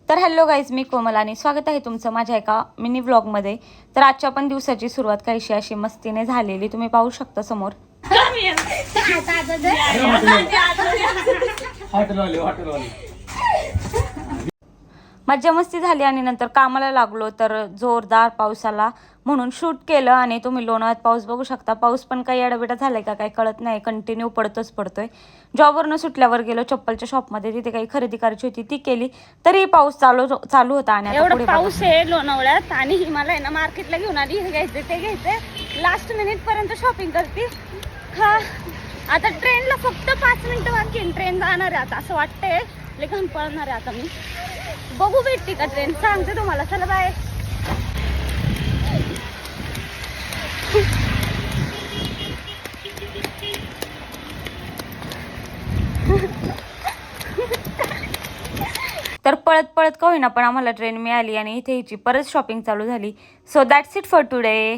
तर hello guys, मी कोमल आणि स्वागत आहे तुमचं माझ्या एका मिनी व्लॉगमध्ये. तर आजच्या पण दिवसाची सुरुवात काहीशी अशी मस्तीने झालेली तुम्ही पाहू शकता समोर. मज्जा मस्ती झाली आणि नंतर कामाला लागलो. तर जोरदार पाऊस आला म्हणून शूट केलं आणि तुम्ही लोणावळ्यात पाऊस बघू शकता. पाऊस पण काही एडाबिडा झालाय का काही कळत नाही, कंटिन्यू पडतोय. जॉबवरनं सुटल्यावर गेलो चप्पलच्या शॉपमध्ये, तिथे काही खरेदी करायची होती ती केली, तरी पाऊस चालू होता. आणि एवढा पाऊस आहे लोणावळ्यात आणि ही मला आहे ना मार्केटला घेऊन आली. हे घ्यायचं ते घ्यायचं, लास्ट मिनिट पर्यंत शॉपिंग करते. हा आता ट्रेनला फक्त 5 मिनिटं बाकी, ट्रेन जाणार आहे आता असं वाटतंय. लेखन पळणार आहे आता मी, बघू भेटते का ट्रेन, सांगते तुम्हाला. चला बाय. तर पळत पळत का होईना पण आम्हाला ट्रेन मिळाली आणि इथे हिची परत शॉपिंग चालू झाली. So that's it for today.